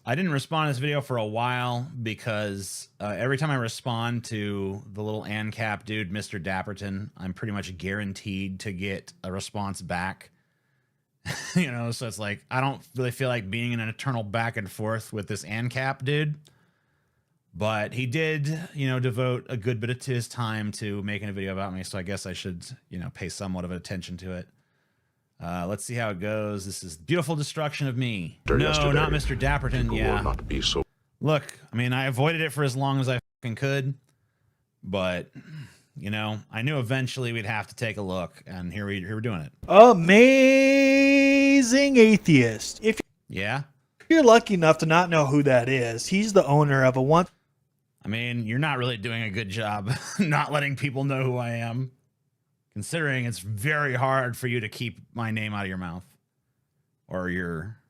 I didn't respond to this video for a while because every time I respond to the little ANCAP dude, Mr. Dapperton, I'm pretty much guaranteed to get a response back. You know, so it's like, I don't really feel like being in an eternal back and forth with this ANCAP dude. But he did, you know, devote a good bit of his time to making a video about me. So I guess I should, you know, pay somewhat of attention to it. Let's see how it goes. This is Beautiful Destruction of Me. No, not Mr. Dapperton. Yeah. Not be so. Look, I mean, I avoided it for as long as I fucking could. But, you know, I knew eventually we'd have to take a look. And here we're doing it. Amazing Atheist. If you're lucky enough to not know who that is, he's the owner of a one. I mean, you're not really doing a good job not letting people know who I am, considering it's very hard for you to keep my name out of your mouth or your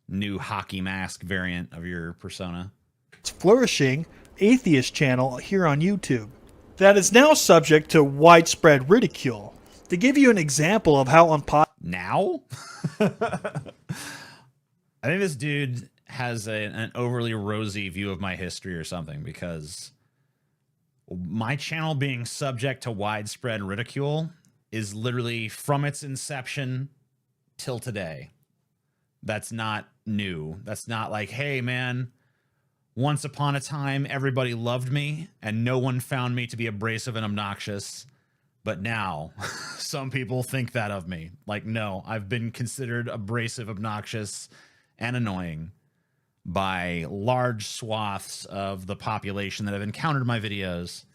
new hockey mask variant of your persona. It's flourishing atheist channel here on YouTube that is now subject to widespread ridicule. To give you an example of how unpopular now, I think this dude has an overly rosy view of my history or something, because my channel being subject to widespread ridicule is literally from its inception till today. That's not new. That's not like, hey man, once upon a time everybody loved me and no one found me to be abrasive and obnoxious, but now some people think that of me. Like, no, I've been considered abrasive, obnoxious, and annoying by large swaths of the population that have encountered my videos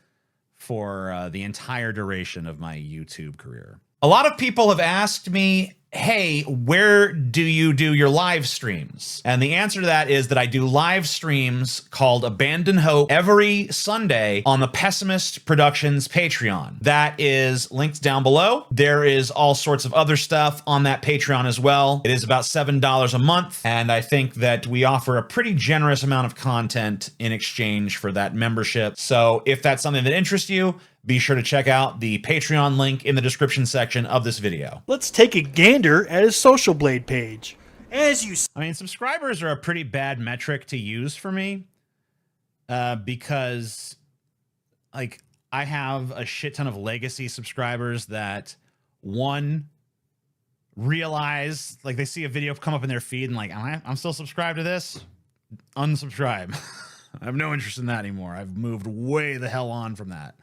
for the entire duration of my YouTube career. A lot of people have asked me, hey, where do you do your live streams? And the answer to that is that I do live streams called Abandon Hope every Sunday on the Pessimist Productions Patreon. That is linked down below. There is all sorts of other stuff on that Patreon as well. It is about $7 a month, and I think that we offer a pretty generous amount of content in exchange for that membership. So if that's something that interests you, be sure to check out the Patreon link in the description section of this video. Let's take a gander at his Social Blade page. I mean, subscribers are a pretty bad metric to use for me because, like, I have a shit ton of legacy subscribers that, one, realize, like, they see a video come up in their feed and like, I'm still subscribed to this? Unsubscribe. I have no interest in that anymore. I've moved way the hell on from that.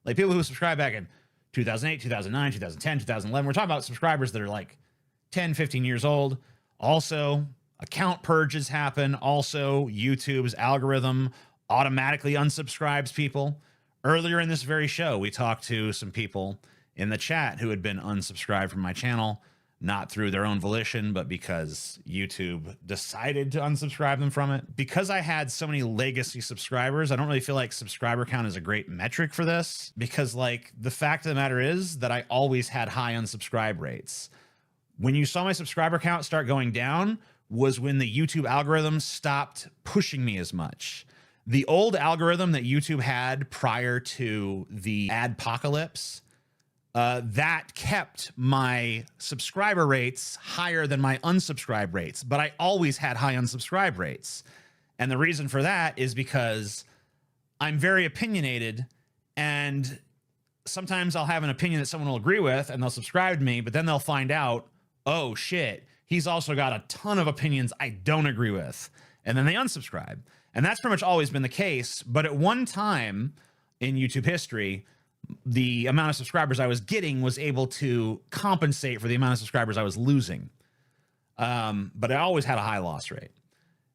Like, people who subscribed back in 2008, 2009, 2010, 2011. We're talking about subscribers that are like 10, 15 years old. Also, account purges happen. Also, YouTube's algorithm automatically unsubscribes people. Earlier in this very show, we talked to some people in the chat who had been unsubscribed from my channel, not through their own volition, but because YouTube decided to unsubscribe them from it. Because I had so many legacy subscribers, I don't really feel like subscriber count is a great metric for this, because, like, the fact of the matter is that I always had high unsubscribe rates. When you saw my subscriber count start going down was when the YouTube algorithm stopped pushing me as much. The old algorithm that YouTube had prior to the adpocalypse, that kept my subscriber rates higher than my unsubscribe rates, but I always had high unsubscribe rates. And the reason for that is because I'm very opinionated, and sometimes I'll have an opinion that someone will agree with and they'll subscribe to me, but then they'll find out, oh shit, he's also got a ton of opinions I don't agree with. And then they unsubscribe. And that's pretty much always been the case. But at one time in YouTube history, the amount of subscribers I was getting was able to compensate for the amount of subscribers I was losing. But I always had a high loss rate.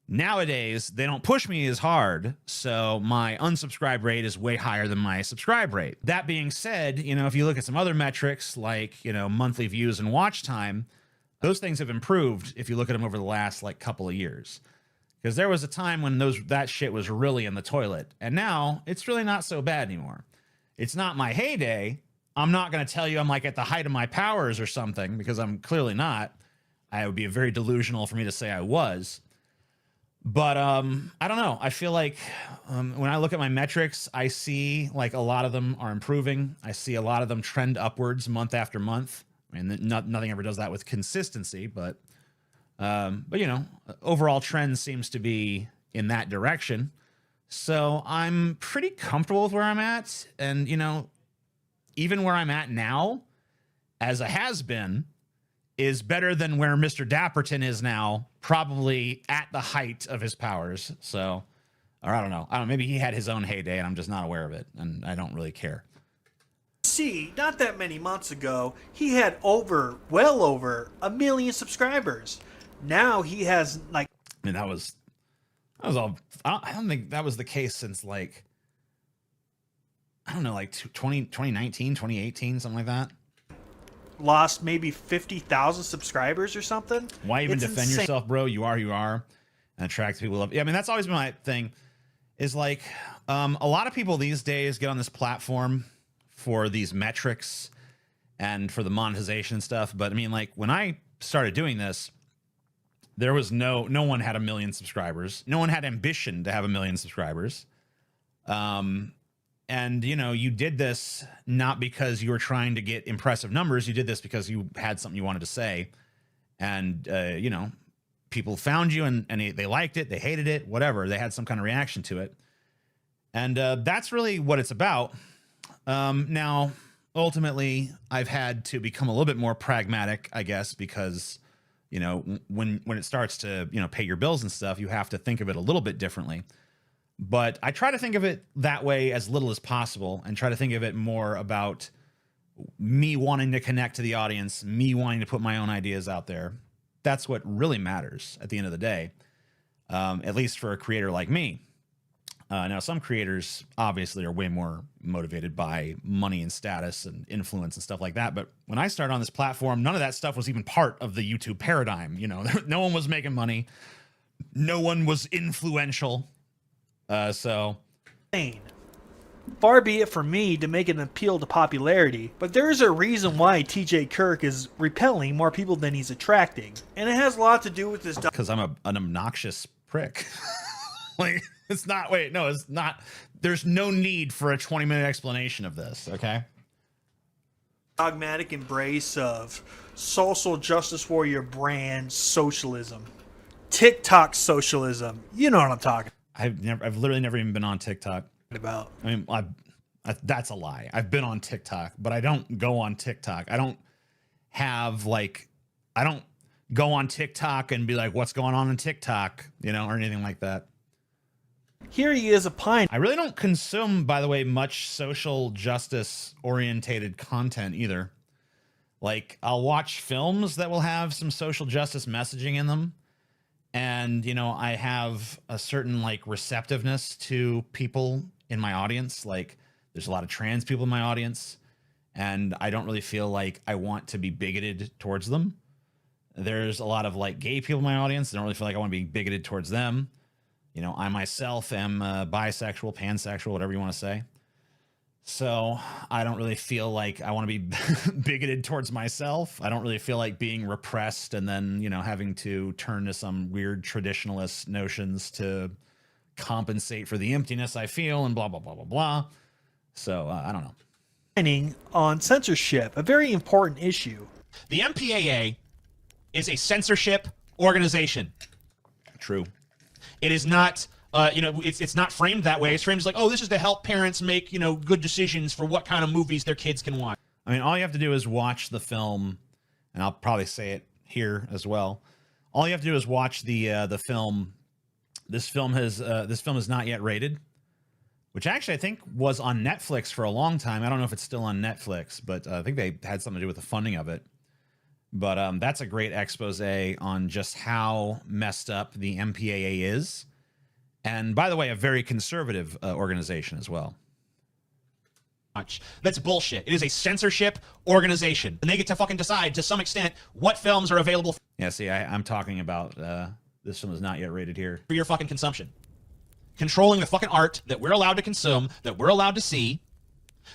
Nowadays, they don't push me as hard, so my unsubscribe rate is way higher than my subscribe rate. That being said, you know, if you look at some other metrics like, you know, monthly views and watch time, those things have improved if you look at them over the last like couple of years. Because there was a time when that shit was really in the toilet, and now it's really not so bad anymore. It's not my heyday. I'm not going to tell you I'm like at the height of my powers or something, because I'm clearly not. I would be very delusional for me to say I was. But I don't know. I feel like when I look at my metrics, I see like a lot of them are improving. I see a lot of them trend upwards month after month. I mean, nothing ever does that with consistency, but But, you know, overall trend seems to be in that direction. So I'm pretty comfortable with where I'm at. And, you know, even where I'm at now, as a has-been, is better than where Mr. Dapperton is now, probably at the height of his powers. So, or I don't know. Maybe he had his own heyday and I'm just not aware of it. And I don't really care. See, not that many months ago, he had well over 1 million subscribers. Now he has like... I mean, that was all... I don't think that was the case since like, I don't know, like 2019, 2018, something like that. Lost maybe 50,000 subscribers or something. Why even defend yourself, bro? You are who you are, and attract people. Yeah, I mean, that's always been my thing, is like a lot of people these days get on this platform for these metrics and for the monetization and stuff. But I mean, like when I started doing this, there was no one had 1 million subscribers. No one had ambition to have 1 million subscribers. And, you know, you did this not because you were trying to get impressive numbers. You did this because you had something you wanted to say. And, you know, people found you and they liked it. They hated it, whatever. They had some kind of reaction to it. And that's really what it's about. Now, ultimately, I've had to become a little bit more pragmatic, I guess, because, you know, when it starts to, you know, pay your bills and stuff, you have to think of it a little bit differently. But I try to think of it that way as little as possible and try to think of it more about me wanting to connect to the audience, me wanting to put my own ideas out there. That's what really matters at the end of the day, at least for a creator like me. Now, some creators obviously are way more motivated by money and status and influence and stuff like that. But when I started on this platform, none of that stuff was even part of the YouTube paradigm. You know, no one was making money. No one was influential. Far be it from me to make an appeal to popularity, but there is a reason why TJ Kirk is repelling more people than he's attracting, and it has a lot to do with this. Because I'm an obnoxious prick. Like, it's not. Wait, no, it's not. There's no need for a 20-minute explanation of this. Okay. Dogmatic embrace of social justice warrior brand socialism, TikTok socialism. You know what I'm talking I've literally never even been on TikTok. about. I mean, that's a lie. I've been on TikTok, but I don't go on TikTok. I don't go on TikTok and be like, what's going on TikTok, you know, or anything like that. Here he is, a pine. I really don't consume, by the way, much social justice orientated content either. Like, I'll watch films that will have some social justice messaging in them. And, you know, I have a certain like receptiveness to people in my audience. Like, there's a lot of trans people in my audience, and I don't really feel like I want to be bigoted towards them. There's a lot of like gay people in my audience. I don't really feel like I want to be bigoted towards them. You know, I myself am bisexual, pansexual, whatever you want to say. So I don't really feel like I want to be bigoted towards myself. I don't really feel like being repressed and then, you know, having to turn to some weird traditionalist notions to compensate for the emptiness I feel and blah, blah, blah, blah, blah. So I don't know. On censorship, a very important issue. The MPAA is a censorship organization. True. It is not, you know, it's not framed that way. It's framed as like, oh, this is to help parents make, you know, good decisions for what kind of movies their kids can watch. I mean, all you have to do is watch the film, and I'll probably say it here as well. All you have to do is watch the film. This film is not yet rated, which actually I think was on Netflix for a long time. I don't know if it's still on Netflix, but I think they had something to do with the funding of it. But that's a great expose on just how messed up the MPAA is. And by the way, a very conservative organization as well. That's bullshit. It is a censorship organization, and they get to fucking decide to some extent what films are available. Yeah, see, I'm talking about this film is not yet rated here. For your fucking consumption. Controlling the fucking art that we're allowed to consume, that we're allowed to see,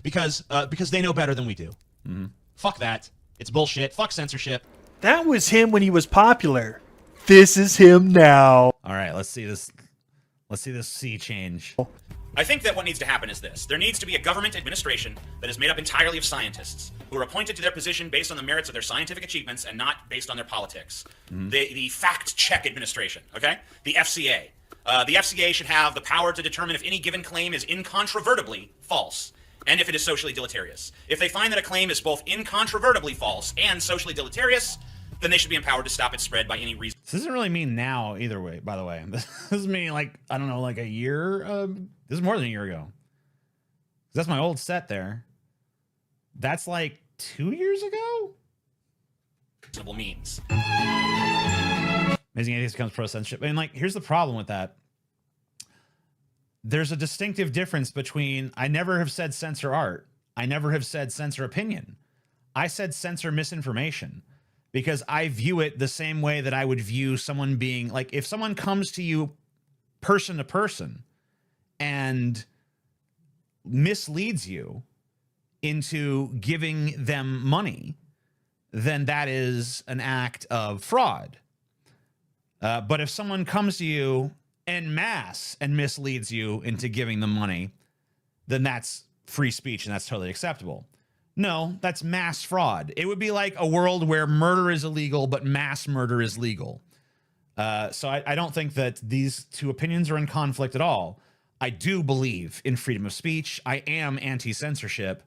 because they know better than we do. Mm-hmm. Fuck that. It's bullshit. Fuck censorship. That was him when he was popular. This is him now. All right, let's see this. Let's see this sea change. I think that what needs to happen is this. There needs to be a government administration that is made up entirely of scientists who are appointed to their position based on the merits of their scientific achievements and not based on their politics. The fact check administration, okay? The FCA. The FCA should have the power to determine if any given claim is incontrovertibly false and if it is socially deleterious. If they find that a claim is both incontrovertibly false and socially deleterious, then they should be empowered to stop its spread by any reason. This doesn't really mean now either way, by the way. This is mean like, I don't know, like a year. This is more than a year ago. That's my old set there. That's like 2 years ago? Reasonable means. Amazing Atheist becomes pro-censorship. And like, here's the problem with that. There's a distinctive difference between, I never have said censor art. I never have said censor opinion. I said censor misinformation because I view it the same way that I would view someone being like, if someone comes to you person to person and misleads you into giving them money, then that is an act of fraud. But if someone comes to you en masse and misleads you into giving them money, then that's free speech and that's totally acceptable. No, that's mass fraud. It would be like a world where murder is illegal, but mass murder is legal. So I don't think that these two opinions are in conflict at all. I do believe in freedom of speech. I am anti-censorship.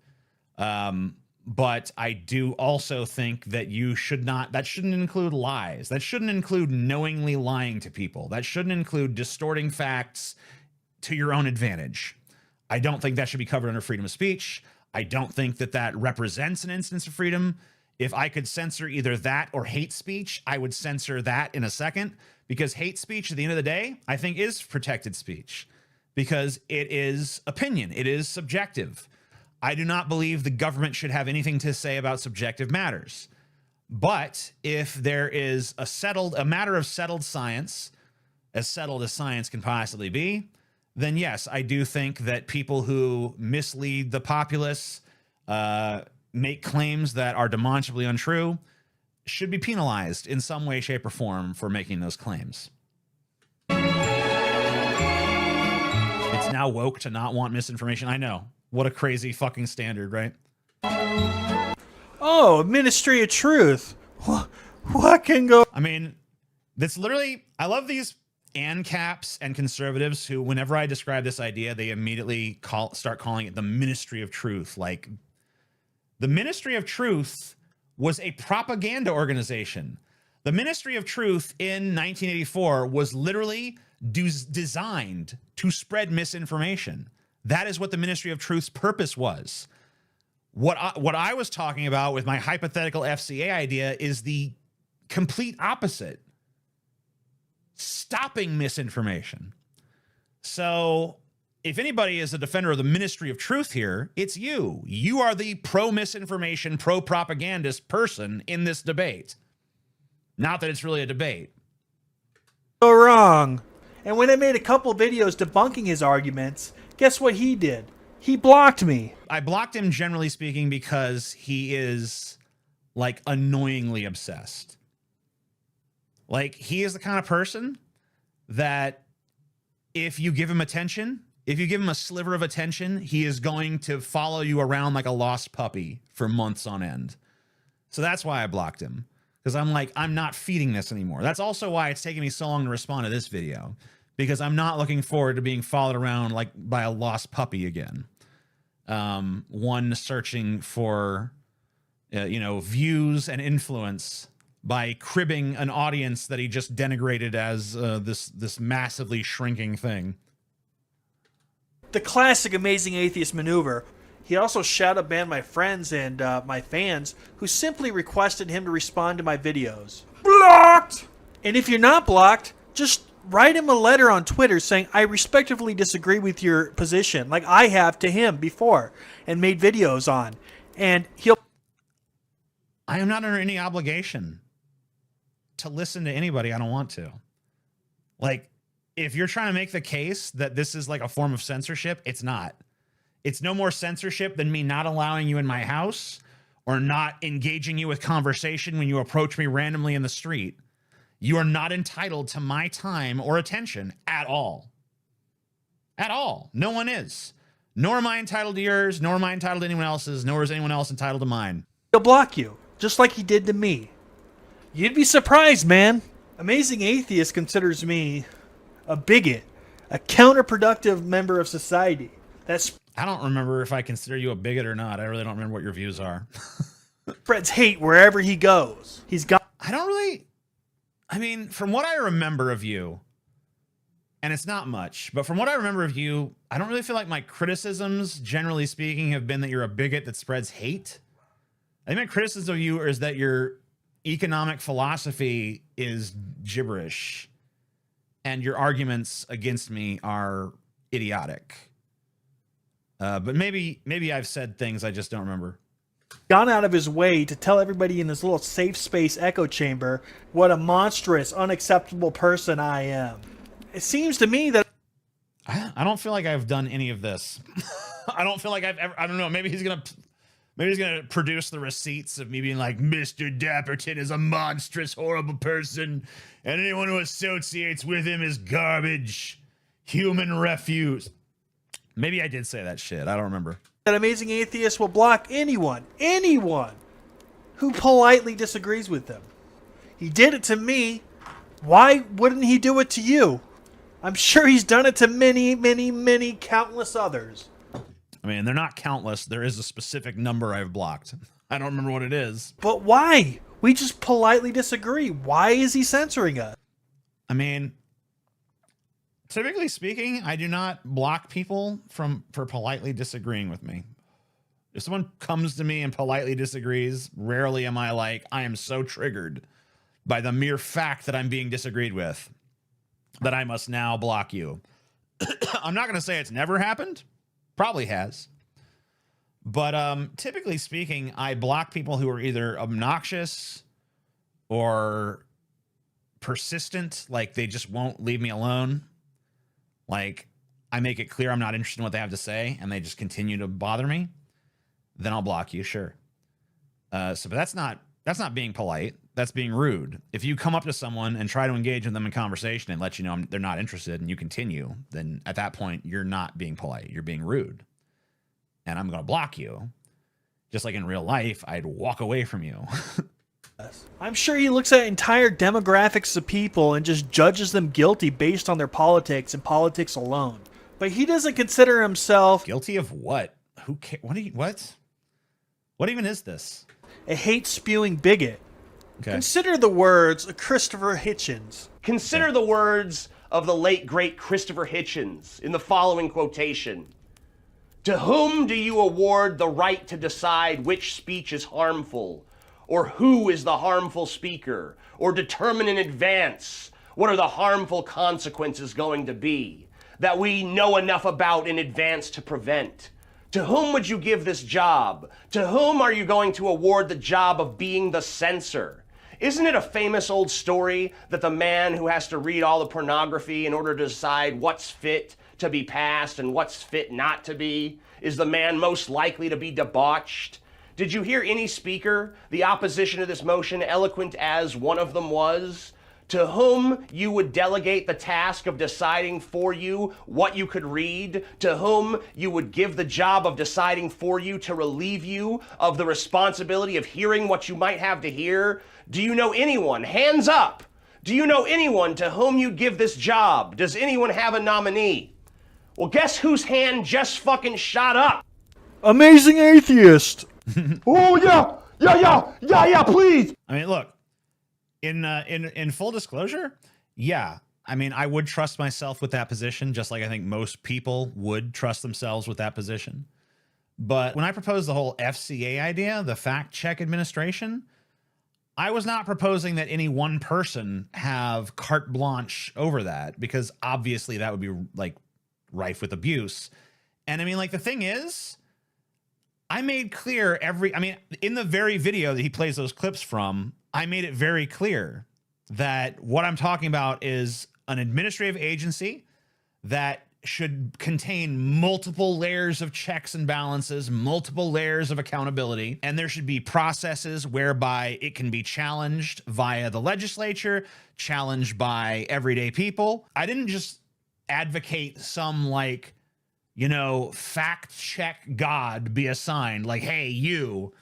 But I do also think that that shouldn't include lies. That shouldn't include knowingly lying to people. That shouldn't include distorting facts to your own advantage. I don't think that should be covered under freedom of speech. I don't think that that represents an instance of freedom. If I could censor either that or hate speech, I would censor that in a second, because hate speech at the end of the day, I think is protected speech because it is opinion. It is subjective. I do not believe the government should have anything to say about subjective matters. But if there is a matter of settled science, as settled as science can possibly be, then yes, I do think that people who mislead the populace, make claims that are demonstrably untrue, should be penalized in some way, shape, or form for making those claims. It's now woke to not want misinformation. I know. What a crazy fucking standard, right? Oh, Ministry of Truth. What can go? I mean, that's literally, I love these ANCAPs and conservatives who, whenever I describe this idea, they immediately start calling it the Ministry of Truth. Like, the Ministry of Truth was a propaganda organization. The Ministry of Truth in 1984 was literally designed to spread misinformation. That is what the Ministry of Truth's purpose was. What I was talking about with my hypothetical FCA idea is the complete opposite. Stopping misinformation. So if anybody is a defender of the Ministry of Truth here, it's you. You are the pro-misinformation, pro-propagandist person in this debate. Not that it's really a debate. Go wrong. And when I made a couple videos debunking his arguments, guess what he did? He blocked me. I blocked him, generally speaking, because he is, like, annoyingly obsessed. Like, he is the kind of person that if you give him attention, if you give him a sliver of attention, he is going to follow you around like a lost puppy for months on end. So that's why I blocked him. Because I'm like, I'm not feeding this anymore. That's also why it's taking me so long to respond to this video. Because I'm not looking forward to being followed around like by a lost puppy again. One searching for, views and influence by cribbing an audience that he just denigrated as this massively shrinking thing. The classic Amazing Atheist maneuver. He also shadow banned my friends and my fans who simply requested him to respond to my videos. Blocked! And if you're not blocked, just write him a letter on Twitter saying, I respectfully disagree with your position, like I have to him before, and made videos on. And he'll... I am not under any obligation to listen to anybody I don't want to. Like, if you're trying to make the case that this is like a form of censorship, it's not. It's no more censorship than me not allowing you in my house or not engaging you with conversation when you approach me randomly in the street. You are not entitled to my time or attention at all. at all. No one is. Nor am I entitled to yours, nor am I entitled to anyone else's, nor is anyone else entitled to mine. He'll block you, just like he did to me. You'd be surprised, man. Amazing Atheist considers me a bigot, a counterproductive member of society. I don't remember if I consider you a bigot or not. I really don't remember what your views are. Spreads hate wherever he goes. I mean, from what I remember of you, and it's not much, but from what I remember of you, I don't really feel like my criticisms, generally speaking, have been that you're a bigot that spreads hate. I think my criticism of you is that your economic philosophy is gibberish and your arguments against me are idiotic. But maybe I've said things I just don't remember. Gone out of his way to tell everybody in this little safe space echo chamber what a monstrous, unacceptable person I am. It seems to me that I don't feel like I've done any of this. I don't feel like I've ever, I don't know, maybe he's gonna produce the receipts of me being like, Mr. Dapperton is a monstrous, horrible person, and anyone who associates with him is garbage, human refuse. Maybe I did say that shit. I don't remember. That Amazing Atheist will block anyone who politely disagrees with them. He did it to me. Why wouldn't he do it to you? I'm sure he's done it to many, many, many countless others. I mean, they're not countless. There is a specific number I've blocked. I don't remember what it is. But why? We just politely disagree. Why is he censoring us? I mean, typically speaking, I do not block people for politely disagreeing with me. If someone comes to me and politely disagrees, rarely am I like, I am so triggered by the mere fact that I'm being disagreed with that I must now block you. I'm not going to say it's never happened. Probably has. But typically speaking, I block people who are either obnoxious or persistent, like they just won't leave me alone. Like, I make it clear I'm not interested in what they have to say, and they just continue to bother me. Then I'll block you, sure. But that's not being polite. That's being rude. If you come up to someone and try to engage with them in conversation and let you know they're not interested, and you continue, then at that point you're not being polite. You're being rude, and I'm going to block you. Just like in real life, I'd walk away from you. I'm sure he looks at entire demographics of people and just judges them guilty based on their politics and politics alone. But he doesn't consider himself guilty of what? Who cares? What even is this? A hate-spewing bigot. Okay. Consider the words of Christopher Hitchens. Consider the words of the late, great Christopher Hitchens in the following quotation. To whom do you award the right to decide which speech is harmful, or who is the harmful speaker, or determine in advance what are the harmful consequences going to be that we know enough about in advance to prevent? To whom would you give this job? To whom are you going to award the job of being the censor? Isn't it a famous old story that the man who has to read all the pornography in order to decide what's fit to be passed and what's fit not to be is the man most likely to be debauched? Did you hear any speaker, the opposition to this motion, eloquent as one of them was, to whom you would delegate the task of deciding for you what you could read, to whom you would give the job of deciding for you to relieve you of the responsibility of hearing what you might have to hear? Do you know anyone? Hands up! Do you know anyone to whom you'd give this job? Does anyone have a nominee? Well, guess whose hand just fucking shot up? Amazing Atheist! Oh, yeah, please! I mean, look, in full disclosure, yeah. I mean, I would trust myself with that position, just like I think most people would trust themselves with that position. But when I proposed the whole FCA idea, the fact check administration, I was not proposing that any one person have carte blanche over that, because obviously that would be like rife with abuse. And I mean, like, the thing is, I made clear in the very video that he plays those clips from, I made it very clear that what I'm talking about is an administrative agency that should contain multiple layers of checks and balances, multiple layers of accountability, and there should be processes whereby it can be challenged via the legislature, challenged by everyday people. I didn't just advocate some like, you know, fact check God be assigned. Like, hey, you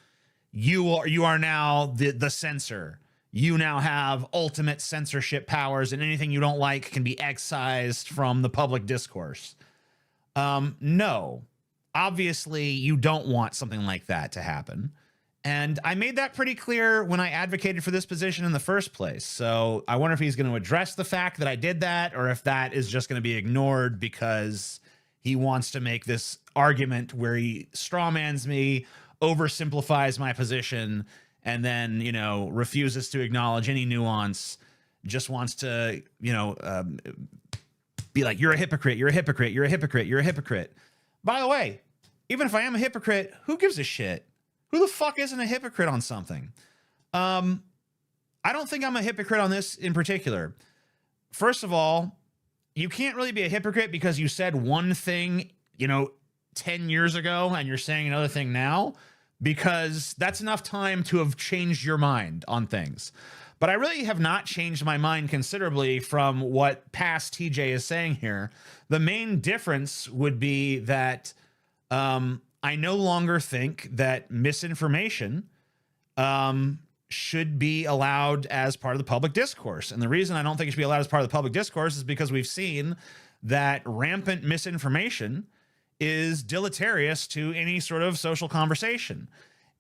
are now the censor. You now have ultimate censorship powers, and anything you don't like can be excised from the public discourse. No, obviously you don't want something like that to happen. And I made that pretty clear when I advocated for this position in the first place. So I wonder if he's going to address the fact that I did that, or if that is just going to be ignored because he wants to make this argument where he strawmans me, oversimplifies my position, and then, you know, refuses to acknowledge any nuance, just wants to, you know, be like, you're a hypocrite, you're a hypocrite, you're a hypocrite, you're a hypocrite. By the way, even if I am a hypocrite, who gives a shit? Who the fuck isn't a hypocrite on something? I don't think I'm a hypocrite on this in particular. First of all, you can't really be a hypocrite because you said one thing, you know, 10 years ago and you're saying another thing now, because that's enough time to have changed your mind on things. But I really have not changed my mind considerably from what past TJ is saying here. The main difference would be that I no longer think that misinformation should be allowed as part of the public discourse. And the reason I don't think it should be allowed as part of the public discourse is because we've seen that rampant misinformation is deleterious to any sort of social conversation.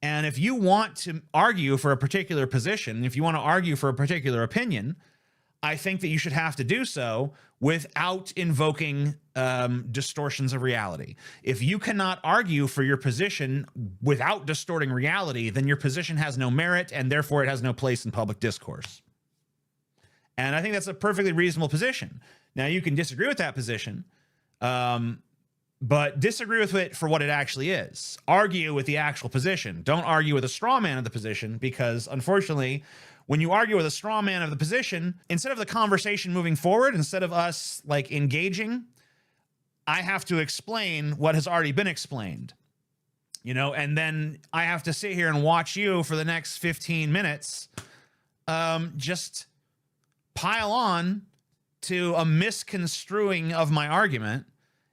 And if you want to argue for a particular position, if you want to argue for a particular opinion, I think that you should have to do so without invoking distortions of reality. If you cannot argue for your position without distorting reality, then your position has no merit, and therefore it has no place in public discourse. And I think that's a perfectly reasonable position. Now, you can disagree with that position, but disagree with it for what it actually is. Argue with the actual position. Don't argue with a straw man of the position, because unfortunately, when you argue with a straw man of the position, instead of the conversation moving forward, instead of us like engaging, I have to explain what has already been explained, you know, and then I have to sit here and watch you for the next 15 minutes, just pile on to a misconstruing of my argument,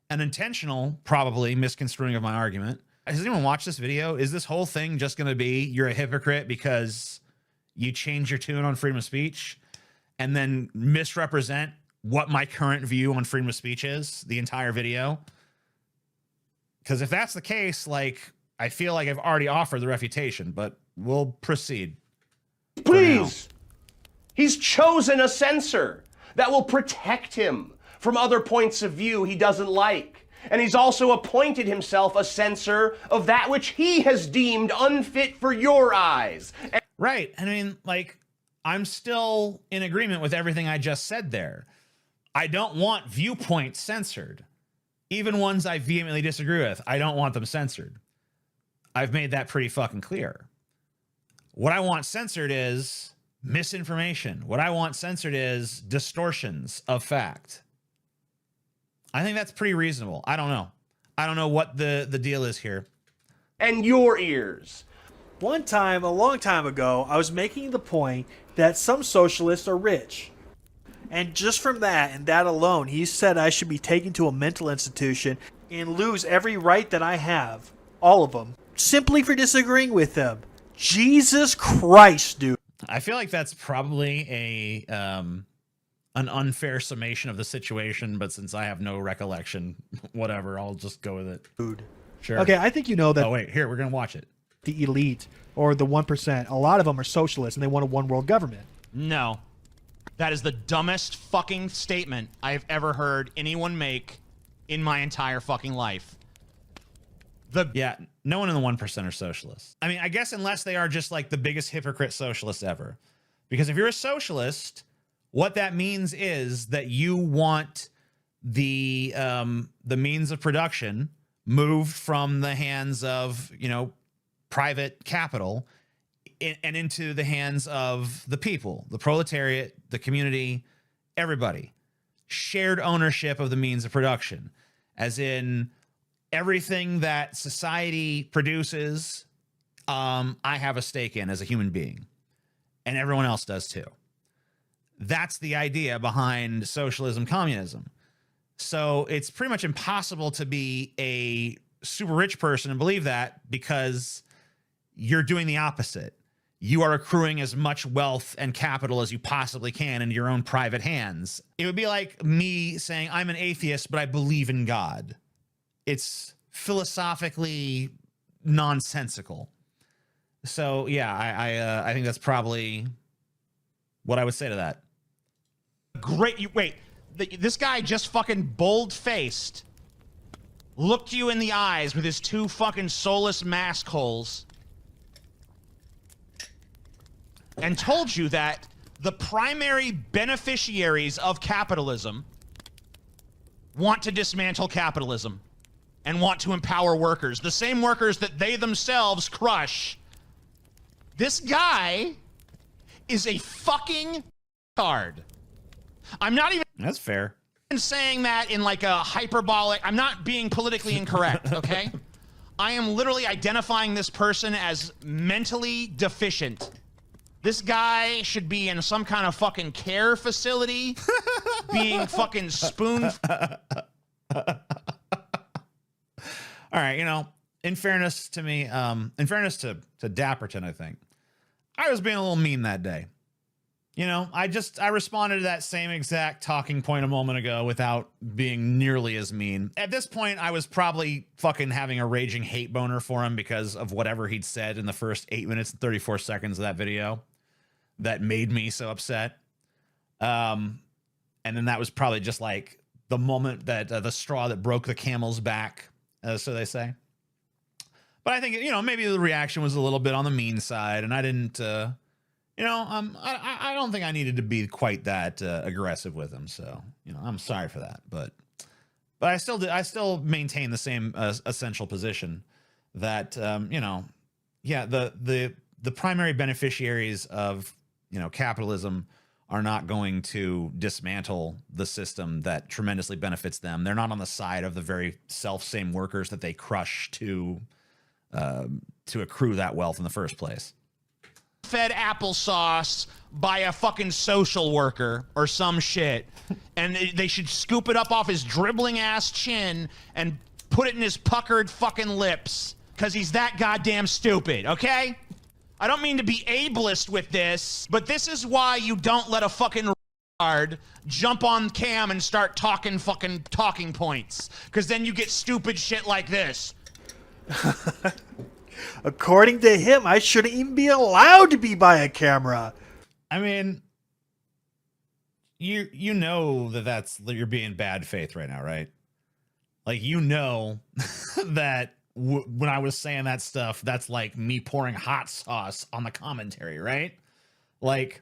an intentional, probably misconstruing of my argument. Has anyone watched this video? Is this whole thing just going to be, you're a hypocrite because you change your tune on freedom of speech and then misrepresent what my current view on freedom of speech is the entire video? Because if that's the case, like, I feel like I've already offered the refutation, but we'll proceed. Please. He's chosen a censor that will protect him from other points of view he doesn't like. And he's also appointed himself a censor of that which he has deemed unfit for your eyes. Right. I mean, like, I'm still in agreement with everything I just said there. I don't want viewpoints censored. Even ones I vehemently disagree with, I don't want them censored. I've made that pretty fucking clear. What I want censored is misinformation. What I want censored is distortions of fact. I think that's pretty reasonable. I don't know. I don't know what the deal is here. And your ears. One time, a long time ago, I was making the point that some socialists are rich. And just from that, and that alone, he said I should be taken to a mental institution and lose every right that I have. All of them. Simply for disagreeing with them. Jesus Christ, dude. I feel like that's probably an unfair summation of the situation, but since I have no recollection, whatever, I'll just go with it. Dude. Sure. Okay, I think you know that Oh, wait, here, we're going to watch it. the elite or the 1%, a lot of them are socialists and they want a one world government. No. That is the dumbest fucking statement I have ever heard anyone make in my entire fucking life. Yeah, no one in the 1% are socialists. I mean, I guess unless they are just like the biggest hypocrite socialists ever. Because if you're a socialist, what that means is that you want the means of production moved from the hands of, you know, private capital and into the hands of the people, the proletariat, the community, everybody. Shared ownership of the means of production, as in everything that society produces, I have a stake in as a human being, and everyone else does too. That's the idea behind socialism, communism. So it's pretty much impossible to be a super rich person and believe that, because you're doing the opposite. You are accruing as much wealth and capital as you possibly can into your own private hands. It would be like me saying I'm an atheist, but I believe in God. It's philosophically nonsensical. So yeah, I think that's probably what I would say to that. Great. Wait, this guy just fucking bold-faced looked you in the eyes with his 2 fucking soulless mask holes and told you that the primary beneficiaries of capitalism want to dismantle capitalism and want to empower workers, the same workers that they themselves crush. This guy is a fucking card. I'm not even That's fair. saying that in like a hyperbolic, I'm not being politically incorrect, okay? I am literally identifying this person as mentally deficient. This guy should be in some kind of fucking care facility, being fucking spoon. All right, you know, in fairness to me, in fairness to Dapperton, I think I was being a little mean that day. You know, I responded to that same exact talking point a moment ago without being nearly as mean. At this point, I was probably fucking having a raging hate boner for him because of whatever he'd said in the first 8 minutes and 34 seconds of that video that made me so upset. And then that was probably just like the moment that the straw that broke the camel's back, so they say. But I think, you know, maybe the reaction was a little bit on the mean side, and I didn't, you know, I don't think I needed to be quite that aggressive with him. So, you know, I'm sorry for that. But I still maintain the same essential position that, you know, yeah, the primary beneficiaries of, you know, capitalism are not going to dismantle the system that tremendously benefits them. They're not on the side of the very same workers that they crush to accrue that wealth in the first place. Fed applesauce by a fucking social worker or some shit, and they should scoop it up off his dribbling ass chin and put it in his puckered fucking lips because he's that goddamn stupid, okay? I don't mean to be ableist with this, but this is why you don't let a fucking retard jump on cam and start talking fucking talking points, because then you get stupid shit like this. According to him, I shouldn't even be allowed to be by a camera. I mean, you know that you're being bad faith right now, right? Like, you know that when I was saying that stuff, that's like me pouring hot sauce on the commentary, right? Like,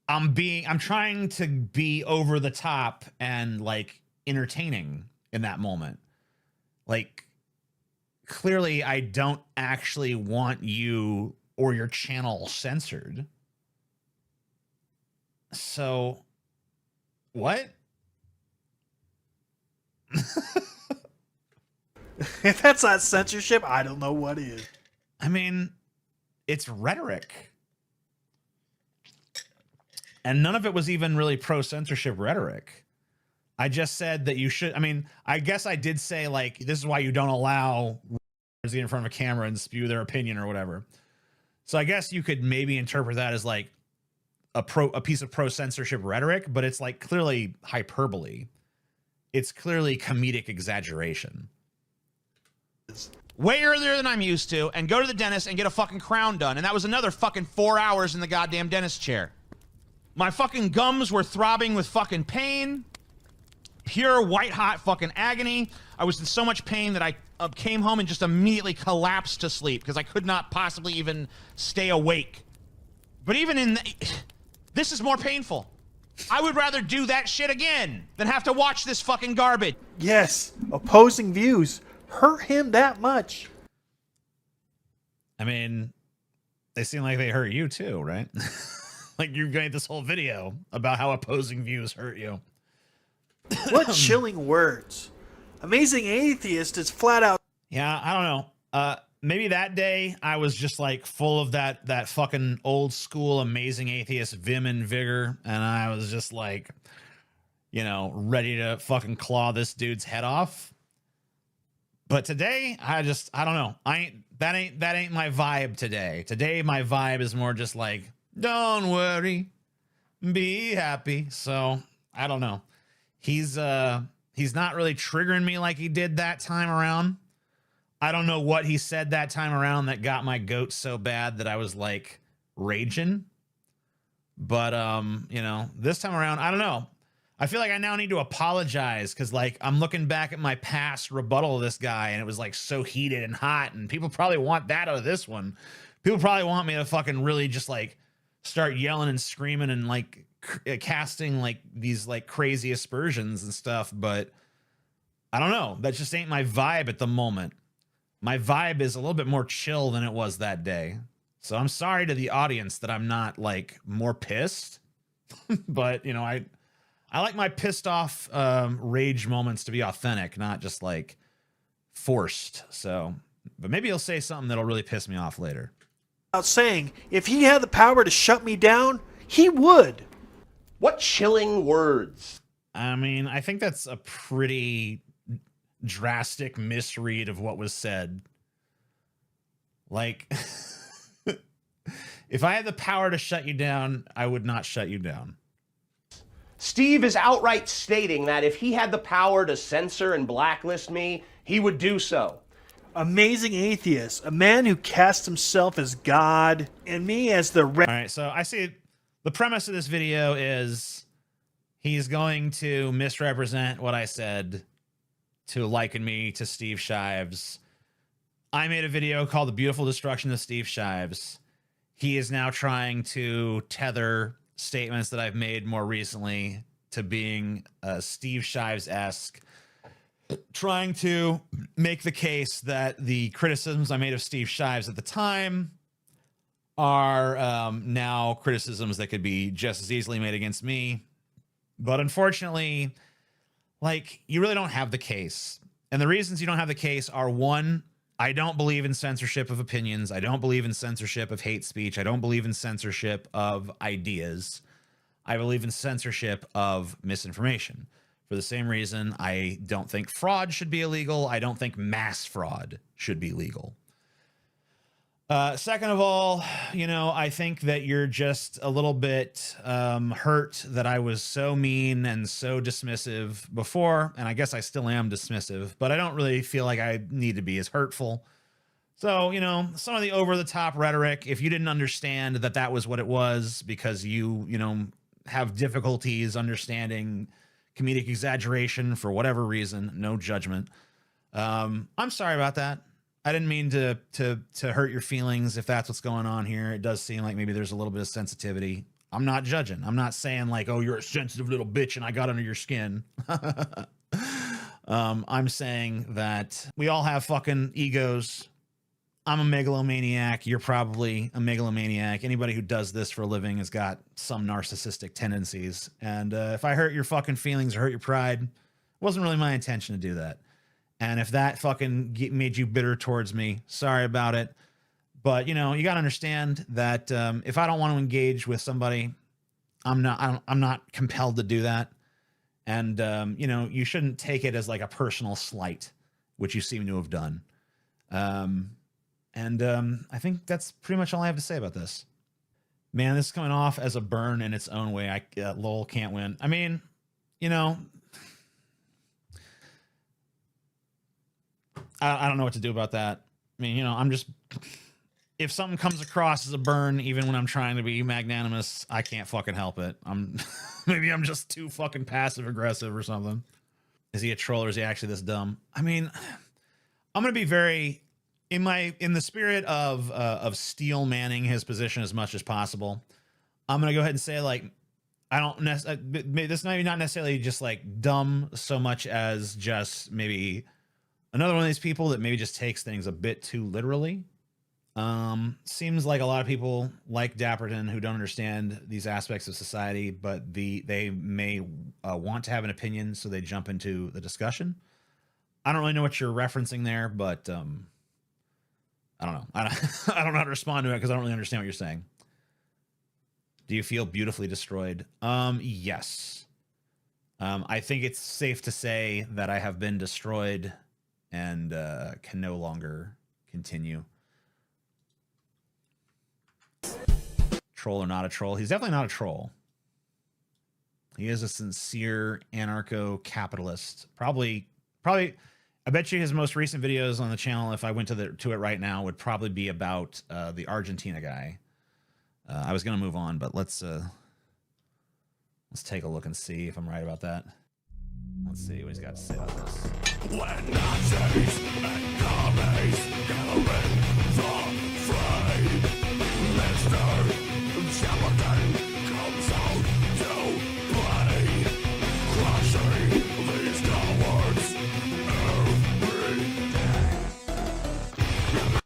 I'm trying to be over the top and like entertaining in that moment. Like, clearly I don't actually want you or your channel censored. So, what? If that's not censorship, I don't know what is. I mean, it's rhetoric. And none of it was even really pro-censorship rhetoric. I just said that you should, I mean, I guess I did say, like, this is why you don't allow in front of a camera and spew their opinion or whatever. So I guess you could maybe interpret that as like a piece of pro-censorship rhetoric, but it's like clearly hyperbole. It's clearly comedic exaggeration. Way earlier than I'm used to, and go to the dentist and get a fucking crown done. And that was another fucking 4 hours in the goddamn dentist chair. My fucking gums were throbbing with fucking pain. Pure white hot fucking agony. I was in so much pain that I came home and just immediately collapsed to sleep because I could not possibly even stay awake. But even in this is more painful. I would rather do that shit again than have to watch this fucking garbage. Yes, opposing views hurt him that much. I mean, they seem like they hurt you too, right? Like, you've made this whole video about how opposing views hurt you. What chilling words. Amazing Atheist is flat out. Yeah, I don't know. Maybe that day I was just like full of that fucking old school Amazing Atheist vim and vigor, and I was just like, you know, ready to fucking claw this dude's head off. But today, I don't know. That ain't my vibe today. Today, my vibe is more just like, don't worry, be happy. So I don't know. He's not really triggering me like he did that time around. I don't know what he said that time around that got my goat so bad that I was like raging. But you know, this time around, I don't know. I feel like I now need to apologize because, like, I'm looking back at my past rebuttal of this guy, and it was like so heated and hot, and people probably want that out of this one. People probably want me to fucking really just like start yelling and screaming and like casting like these like crazy aspersions and stuff, but I don't know. That just ain't my vibe at the moment. My vibe is a little bit more chill than it was that day. So I'm sorry to the audience that I'm not like more pissed, but you know, I like my pissed off rage moments to be authentic, not just like forced. So, but maybe he'll say something that'll really piss me off later. Saying if he had the power to shut me down, he would. What chilling words. I mean, I think that's a pretty drastic misread of what was said. Like, if I had the power to shut you down, I would not shut you down. Steve is outright stating that if he had the power to censor and blacklist me, he would do so. Amazing atheist, a man who casts himself as God, and me as the... All right, so I see the premise of this video is he's going to misrepresent what I said to liken me to Steve Shives. I made a video called The Beautiful Destruction of Steve Shives. He is now trying to tether statements that I've made more recently to being Steve Shives-esque, trying to make the case that the criticisms I made of Steve Shives at the time are now criticisms that could be just as easily made against me. But unfortunately, like, you really don't have the case. And the reasons you don't have the case are, one, I don't believe in censorship of opinions. I don't believe in censorship of hate speech. I don't believe in censorship of ideas. I believe in censorship of misinformation. For the same reason, I don't think fraud should be illegal. I don't think mass fraud should be legal. Second of all, you know, I think that you're just a little bit hurt that I was so mean and so dismissive before, and I guess I still am dismissive, but I don't really feel like I need to be as hurtful. So, you know, some of the over-the-top rhetoric, if you didn't understand that that was what it was because you know, have difficulties understanding comedic exaggeration for whatever reason, no judgment. I'm sorry about that. I didn't mean to hurt your feelings if that's what's going on here. It does seem like maybe there's a little bit of sensitivity. I'm not judging. I'm not saying like, oh, you're a sensitive little bitch and I got under your skin. I'm saying that we all have fucking egos. I'm a megalomaniac. You're probably a megalomaniac. Anybody who does this for a living has got some narcissistic tendencies. And if I hurt your fucking feelings or hurt your pride, it wasn't really my intention to do that. And if that fucking made you bitter towards me, sorry about it. But, you know, you got to understand that if I don't want to engage with somebody, I'm not compelled to do that. And, you know, you shouldn't take it as like a personal slight, which you seem to have done. I think that's pretty much all I have to say about this. Man, this is coming off as a burn in its own way. Lowell can't win. I mean, you know, I don't know what to do about that. I mean, you know, I'm just, if something comes across as a burn, even when I'm trying to be magnanimous, I can't fucking help it. Maybe I'm just too fucking passive aggressive or something. Is he a troll or is he actually this dumb? I mean, I'm going to be very, in the spirit of steel manning his position as much as possible. I'm going to go ahead and say, like, I don't necessarily, this is not necessarily just like dumb so much as just maybe another one of these people that maybe just takes things a bit too literally. Seems like a lot of people like Dapperton who don't understand these aspects of society, but they may want to have an opinion, so they jump into the discussion. I don't really know what you're referencing there, but I don't know. I don't know how to respond to it because I don't really understand what you're saying. Do you feel beautifully destroyed? Yes. I think it's safe to say that I have been destroyed and can no longer continue. Troll or not a troll? He's definitely not a troll. He is a sincere anarcho-capitalist. Probably, I bet you his most recent videos on the channel, if I went to it right now, would probably be about the Argentina guy. I was gonna move on, but let's take a look and see if I'm right about that. Let's see what he's got to say about this. When Nazis and commies gathering the fray, Mr. Dapperton comes out to play, crushing these cowards every day.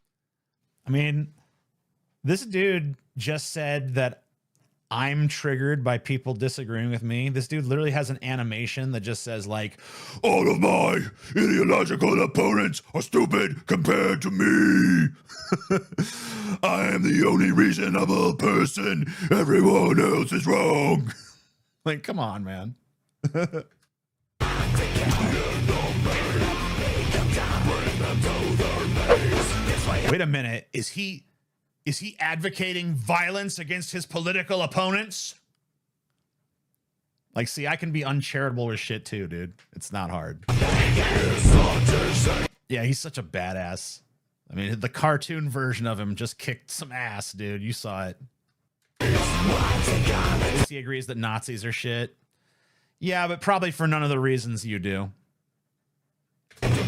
I mean, this dude just said that I'm triggered by people disagreeing with me. This dude literally has an animation that just says like, all of my ideological opponents are stupid compared to me. I am the only reasonable person. Everyone else is wrong. Like, come on, man. Wait a minute. Is he advocating violence against his political opponents? Like, see, I can be uncharitable with shit too, dude. It's not hard. Yeah, he's such a badass. I mean, the cartoon version of him just kicked some ass, dude. You saw it. He agrees that Nazis are shit. Yeah, but probably for none of the reasons you do. Every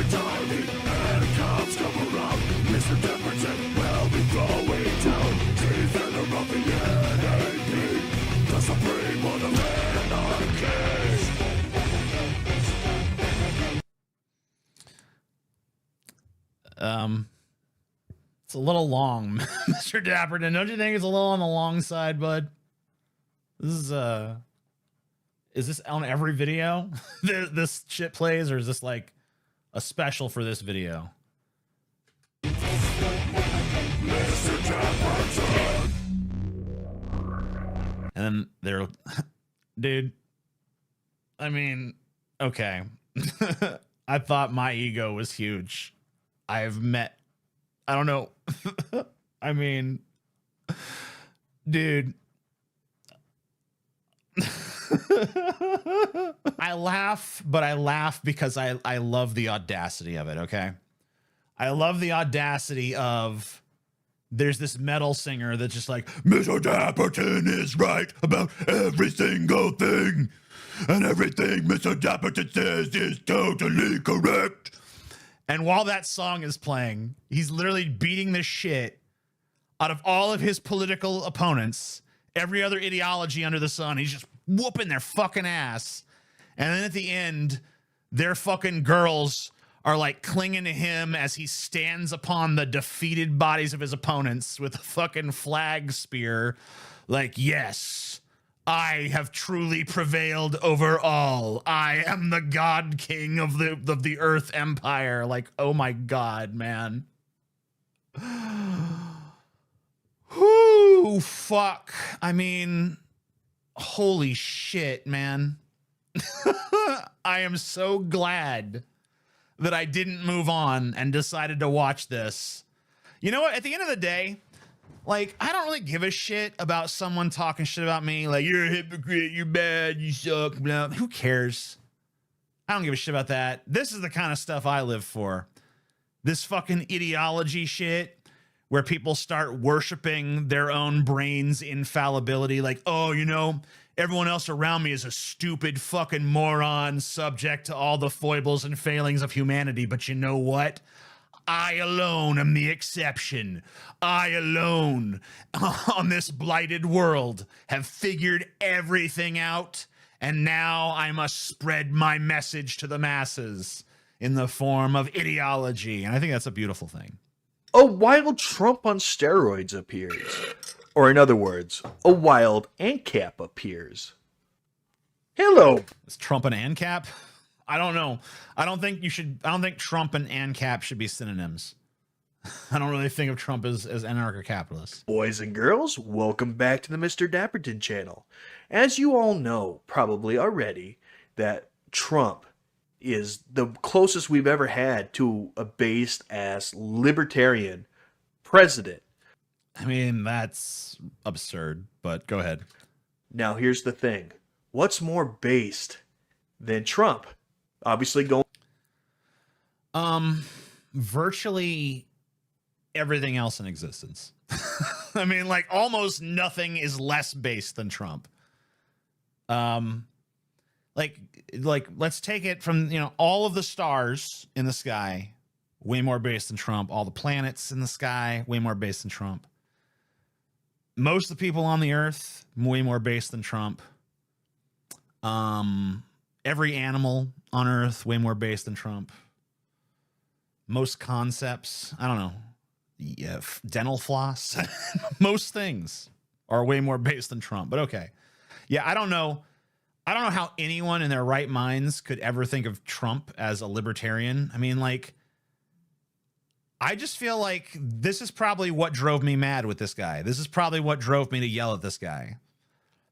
time the cops come around, Mr. Dapperton will be throwing down teeth in the ruffian AP, the supreme one of anarchy. It's a little long, Mr. Dapperton. Don't you think it's a little on the long side, bud? Is this on every video this shit plays, or is this like a special for this video? Mr. Dapperton. And then they're, dude, I mean, okay. I thought my ego was huge. I've met, I don't know. I mean, dude. I laugh, but I laugh because I love the audacity of it, okay? I love the audacity of there's this metal singer that's just like, Mr. Dapperton is right about every single thing, and everything Mr. Dapperton says is totally correct. And while that song is playing, he's literally beating the shit out of all of his political opponents, every other ideology under the sun. He's just whooping their fucking ass. And then at the end, their fucking girls are like clinging to him as he stands upon the defeated bodies of his opponents with a fucking flag spear. Like, yes, I have truly prevailed over all. I am the God King of the Earth Empire. Like, oh my God, man. Whoo, fuck. I mean, holy shit, man. I am so glad that I didn't move on and decided to watch this. You know what? At the end of the day, like, I don't really give a shit about someone talking shit about me. Like, you're a hypocrite, you're bad, you suck, blah. Who cares? I don't give a shit about that. This is the kind of stuff I live for. This fucking ideology shit where people start worshiping their own brain's infallibility. Like, oh, you know, everyone else around me is a stupid fucking moron subject to all the foibles and failings of humanity. But you know what? I alone am the exception. I alone on this blighted world have figured everything out. And now I must spread my message to the masses in the form of ideology. And I think that's a beautiful thing. A wild Trump on steroids appears. Or in other words, a wild ANCAP appears. Hello. Is Trump an ANCAP? I don't know. I don't think Trump and ANCAP should be synonyms. I don't really think of Trump as anarcho-capitalist. Boys and girls, welcome back to the Mr. Dapperton channel. As you all know, probably already, that Trump is the closest we've ever had to a based-ass libertarian president. I mean, that's absurd, but go ahead. Now, here's the thing. What's more based than Trump? Obviously going... Virtually everything else in existence. I mean, like, almost nothing is less based than Trump. Like let's take it from, you know, all of the stars in the sky, way more based than Trump. All the planets in the sky, way more based than Trump. Most of the people on the earth, way more based than Trump. Every animal on earth, way more based than Trump. Most concepts, I don't know, yeah, dental floss, most things are way more based than Trump, but okay. Yeah, I don't know how anyone in their right minds could ever think of Trump as a libertarian. I mean, like, I just feel like this is probably what drove me mad with this guy. This is probably what drove me to yell at this guy.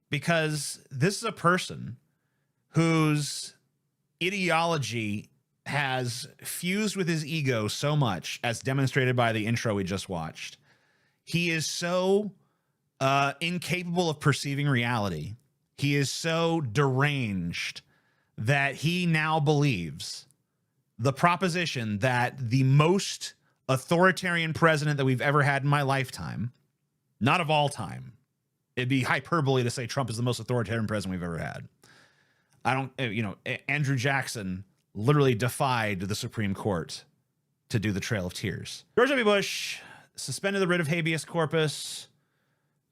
Because this is a person whose ideology has fused with his ego so much, as demonstrated by the intro we just watched. He is so incapable of perceiving reality. He is so deranged that he now believes the proposition that the most authoritarian president that we've ever had in my lifetime, not of all time, it'd be hyperbole to say Trump is the most authoritarian president we've ever had. Andrew Jackson literally defied the Supreme Court to do the Trail of Tears. George W. Bush suspended the writ of habeas corpus,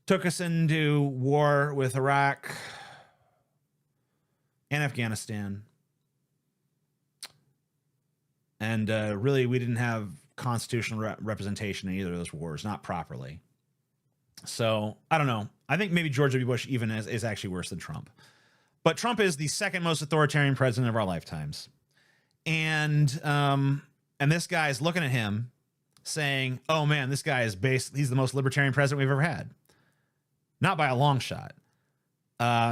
took us into war with Iraq and Afghanistan. And really, we didn't have constitutional representation in either of those wars, not properly. So, I don't know. I think maybe George W. Bush even is actually worse than Trump. But Trump is the second most authoritarian president of our lifetimes. And this guy is looking at him saying, oh man, this guy is he's the most libertarian president we've ever had. Not by a long shot.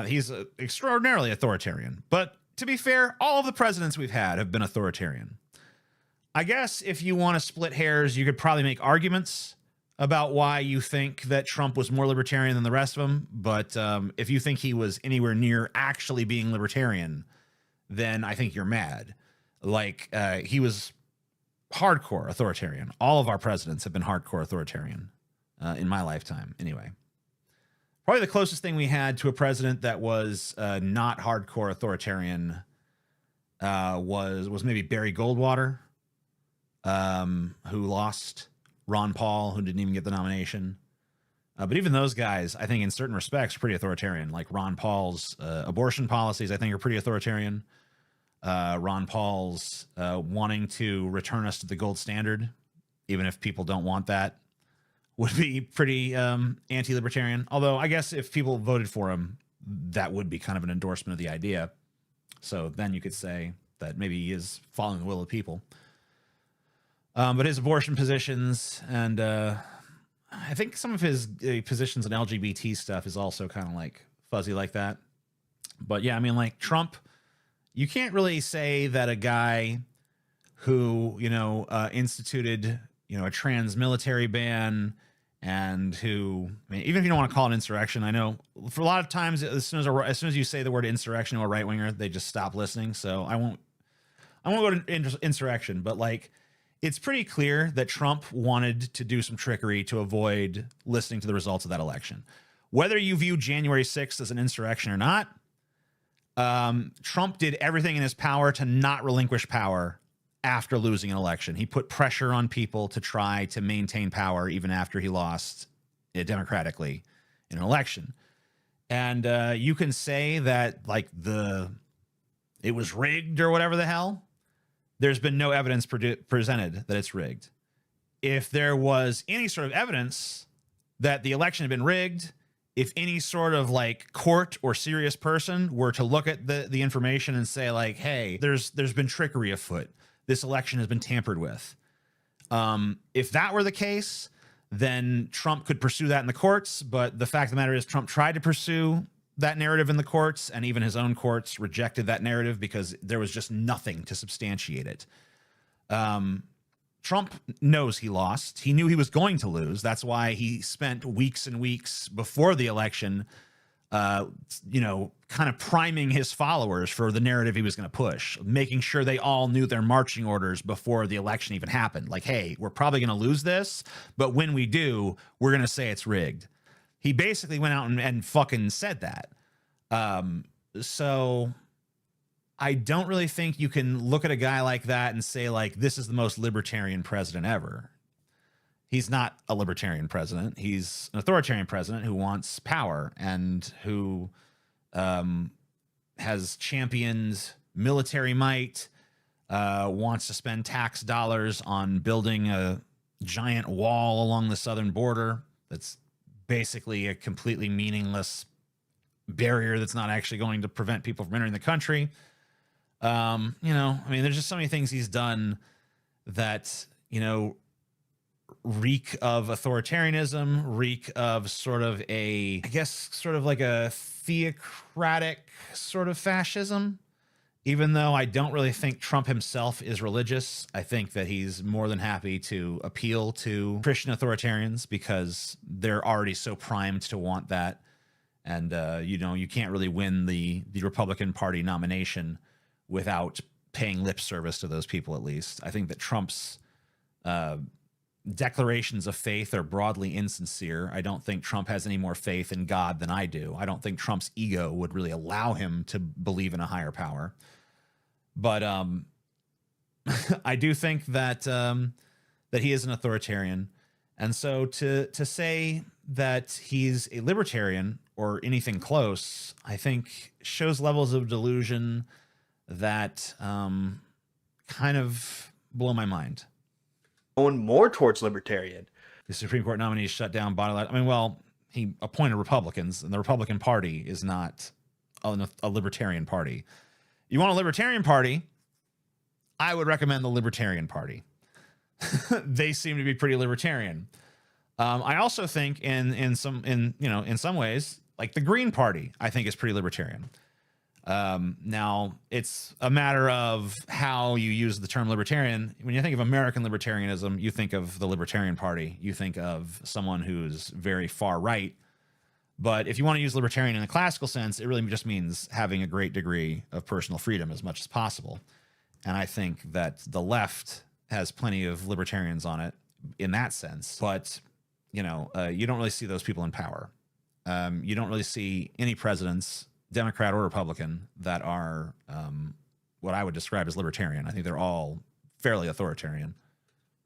He's extraordinarily authoritarian. But to be fair, all of the presidents we've had have been authoritarian. I guess if you want to split hairs, you could probably make arguments about why you think that Trump was more libertarian than the rest of them. But if you think he was anywhere near actually being libertarian, then I think you're mad. Like, he was hardcore authoritarian. All of our presidents have been hardcore authoritarian in my lifetime, anyway. Probably the closest thing we had to a president that was not hardcore authoritarian was maybe Barry Goldwater, who lost. Ron Paul, who didn't even get the nomination. But even those guys, I think in certain respects, are pretty authoritarian. Like Ron Paul's abortion policies, I think, are pretty authoritarian. Ron Paul's wanting to return us to the gold standard, even if people don't want that, would be pretty anti-libertarian. Although I guess if people voted for him, that would be kind of an endorsement of the idea. So then you could say that maybe he is following the will of the people. But his abortion positions and I think some of his positions on LGBT stuff is also kind of like fuzzy like that. But yeah, I mean, like Trump, you can't really say that a guy who, instituted, a trans military ban and who, I mean, even if you don't want to call it insurrection, I know for a lot of times, as soon as you say the word insurrection to a right winger, they just stop listening. So I won't go to insurrection, but like, it's pretty clear that Trump wanted to do some trickery to avoid listening to the results of that election. Whether you view January 6th as an insurrection or not, Trump did everything in his power to not relinquish power after losing an election. He put pressure on people to try to maintain power even after he lost democratically in an election. And you can say that like it was rigged or whatever the hell. There's been no evidence presented that it's rigged. If there was any sort of evidence that the election had been rigged, if any sort of like court or serious person were to look at the information and say like, hey, there's been trickery afoot. This election has been tampered with. If that were the case, then Trump could pursue that in the courts. But the fact of the matter is Trump tried to pursue that narrative in the courts, and even his own courts rejected that narrative because there was just nothing to substantiate it. Trump knows he lost. He knew he was going to lose. That's why he spent weeks and weeks before the election, kind of priming his followers for the narrative he was going to push, making sure they all knew their marching orders before the election even happened. Like, hey, we're probably going to lose this, but when we do, we're going to say it's rigged. He basically went out and fucking said that. So I don't really think you can look at a guy like that and say, like, this is the most libertarian president ever. He's not a libertarian president. He's an authoritarian president who wants power and who has championed military might, wants to spend tax dollars on building a giant wall along the southern border that's basically a completely meaningless barrier that's not actually going to prevent people from entering the country. There's just so many things he's done that, reek of authoritarianism, reek of sort of like a theocratic sort of fascism. Even though I don't really think Trump himself is religious, I think that he's more than happy to appeal to Christian authoritarians because they're already so primed to want that. And, you can't really win the Republican Party nomination without paying lip service to those people, at least. I think that Trump's declarations of faith are broadly insincere. I don't think Trump has any more faith in God than I do. I don't think Trump's ego would really allow him to believe in a higher power. But I do think that that he is an authoritarian. And so to say that he's a libertarian or anything close, I think shows levels of delusion that kind of blow my mind. Going more towards libertarian. The Supreme Court nominee shut down body light. He appointed Republicans, and the Republican Party is not a libertarian party. You want a libertarian party? I would recommend the Libertarian Party. They seem to be pretty libertarian. I also think in some ways, like the Green Party, I think is pretty libertarian. Now it's a matter of how you use the term libertarian. When you think of American libertarianism, you think of the Libertarian Party. You think of someone who's very far right. But if you want to use libertarian in the classical sense, it really just means having a great degree of personal freedom as much as possible. And I think that the left has plenty of libertarians on it in that sense. But, you don't really see those people in power. You don't really see any presidents, Democrat or Republican, that are what I would describe as libertarian. I think they're all fairly authoritarian.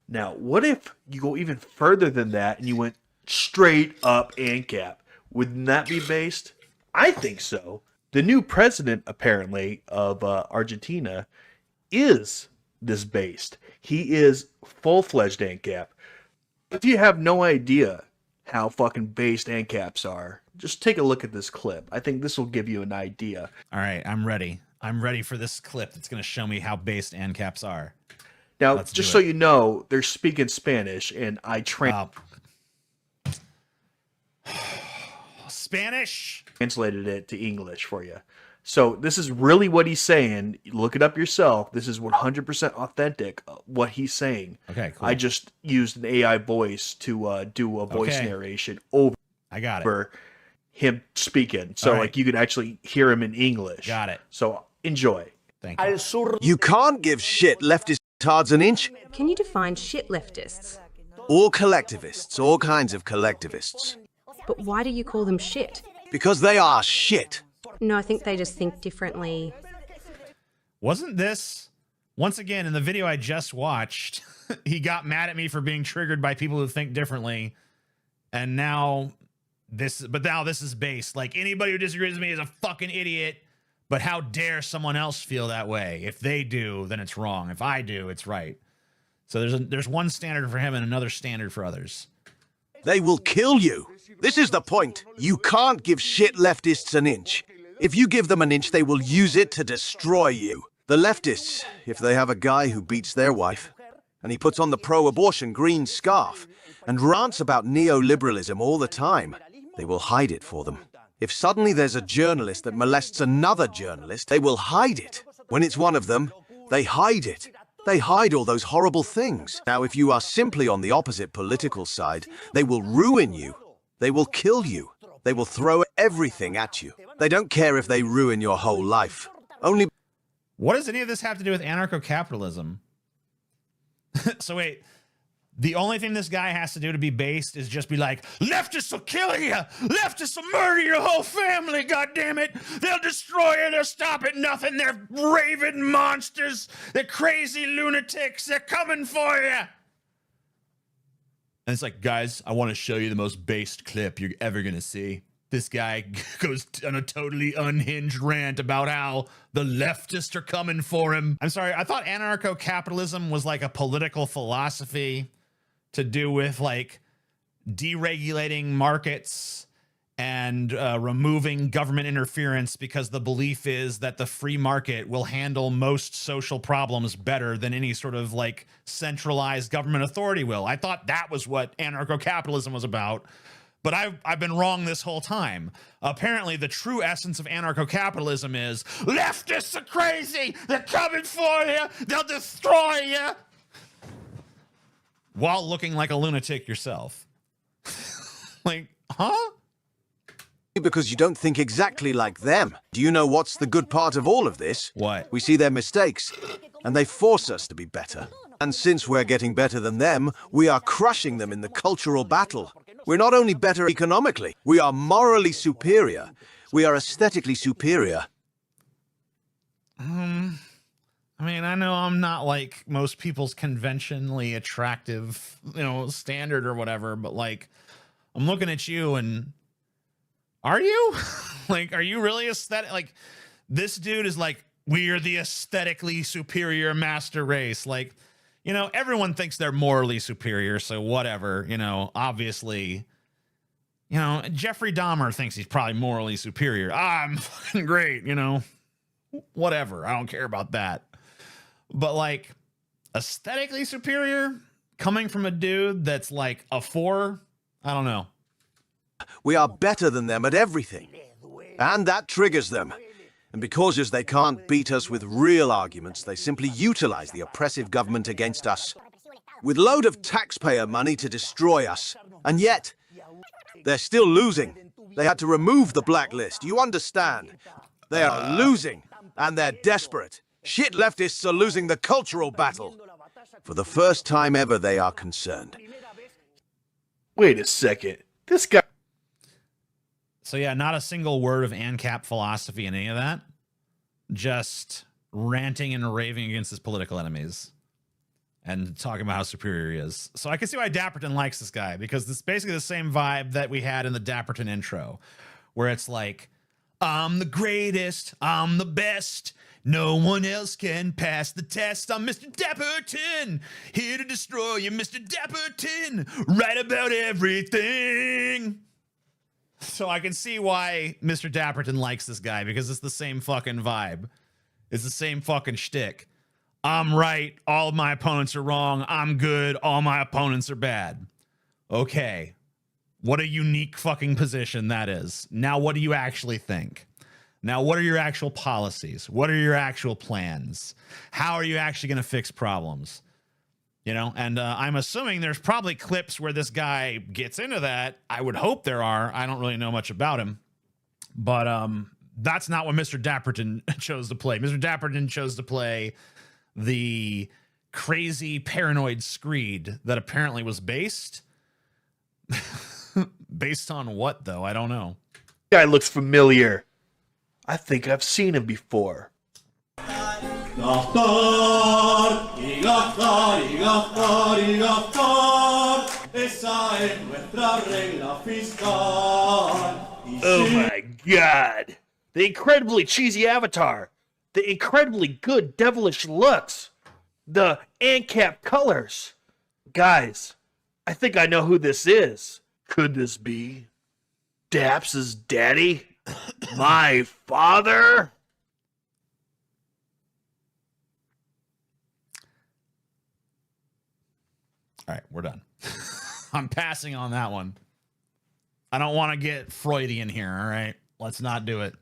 Now, what if you go even further than that and you went straight up ANCAP? Wouldn't that be based? I think so. The new president, apparently, of Argentina is this based. He is full-fledged ANCAP. If you have no idea how fucking based ANCAPs are, just take a look at this clip. I think this will give you an idea. All right, I'm ready. I'm ready for this clip that's going to show me how based ANCAPs are. Now, just so you know, they're speaking Spanish, and I Spanish? Translated it to English for you. So this is really what he's saying. Look it up yourself. This is 100% authentic, what he's saying. Okay, cool. I just used an AI voice to do a voice narration over him speaking. So like you could actually hear him in English. Got it. So enjoy. Thank you. You can't give shit leftist tards an inch. Can you define shit leftists? All collectivists, all kinds of collectivists. But why do you call them shit? Because they are shit. No, I think they just think differently. Wasn't this, once again, in the video I just watched, he got mad at me for being triggered by people who think differently. And now this is based. Like, anybody who disagrees with me is a fucking idiot. But how dare someone else feel that way? If they do, then it's wrong. If I do, it's right. So there's one standard for him and another standard for others. They will kill you. This is the point. You can't give shit leftists an inch. If you give them an inch, they will use it to destroy you. The leftists, if they have a guy who beats their wife, and he puts on the pro-abortion green scarf and rants about neoliberalism all the time. They will hide it for them. If suddenly there's a journalist that molests another journalist, they will hide it. When it's one of them, they hide it. They hide all those horrible things. Now, if you are simply on the opposite political side, they will ruin you. They will kill you. They will throw everything at you. They don't care if they ruin your whole life. Only... What does any of this have to do with anarcho-capitalism? So wait, the only thing this guy has to do to be based is just be like, leftists will kill you! Leftists will murder your whole family, goddammit! They'll destroy you, they'll stop at nothing, they're raving monsters, they're crazy lunatics, they're coming for you! And it's like, guys, I want to show you the most based clip you're ever gonna see. This guy goes on a totally unhinged rant about how the leftists are coming for him. I'm sorry, I thought anarcho-capitalism was like a political philosophy to do with like deregulating markets and removing government interference, because the belief is that the free market will handle most social problems better than any sort of like centralized government authority will. I thought that was what anarcho-capitalism was about. But I've been wrong this whole time. Apparently, the true essence of anarcho-capitalism is leftists are crazy. They're coming for you. They'll destroy you. While looking like a lunatic yourself. Like, huh? Because you don't think exactly like them. Do you know what's the good part of all of this? What? We see their mistakes, and they force us to be better. And since we're getting better than them, we are crushing them in the cultural battle. We're not only better economically, we are morally superior. We are aesthetically superior. I mean, I know I'm not like most people's conventionally attractive, standard or whatever, but like, I'm looking at you and are you? Like, are you really aesthetic? Like, this dude is like, we are the aesthetically superior master race. Like, everyone thinks they're morally superior, so whatever, obviously, Jeffrey Dahmer thinks he's probably morally superior. I'm fucking great, whatever. I don't care about that. But like, aesthetically superior coming from a dude that's like a 4, I don't know. We are better than them at everything. And that triggers them. And because as they can't beat us with real arguments, they simply utilize the oppressive government against us. With load of taxpayer money to destroy us. And yet, they're still losing. They had to remove the blacklist, you understand? They are losing, and they're desperate. Shit leftists are losing the cultural battle. For the first time ever, they are concerned. Wait a second. This guy... So yeah, not a single word of ANCAP philosophy in any of that. Just ranting and raving against his political enemies and talking about how superior he is. So I can see why Dapperton likes this guy, because it's basically the same vibe that we had in the Dapperton intro, where it's like, I'm the greatest, I'm the best, no one else can pass the test. I'm Mr. Dapperton, here to destroy you, Mr. Dapperton, right about everything. So I can see why Mr. Dapperton likes this guy, because it's the same fucking vibe. It's the same fucking shtick. I'm right, all of my opponents are wrong. I'm good, all my opponents are bad. Okay. What a unique fucking position that is. Now what do you actually think? Now what are your actual policies? What are your actual plans? How are you actually going to fix problems? And I'm assuming there's probably clips where this guy gets into that. I would hope there are. I don't really know much about him. But that's not what Mr. Dapperton chose to play. Mr. Dapperton chose to play the crazy paranoid screed that apparently was based. Based on what, though? I don't know. Guy looks familiar. I think I've seen him before. Oh my god. The incredibly cheesy avatar. The incredibly good devilish looks. The ANCAP colors. Guys, I think I know who this is. Could this be Daps' daddy? My father? All right, we're done. I'm passing on that one. I don't want to get Freudian here, all right? Let's not do it.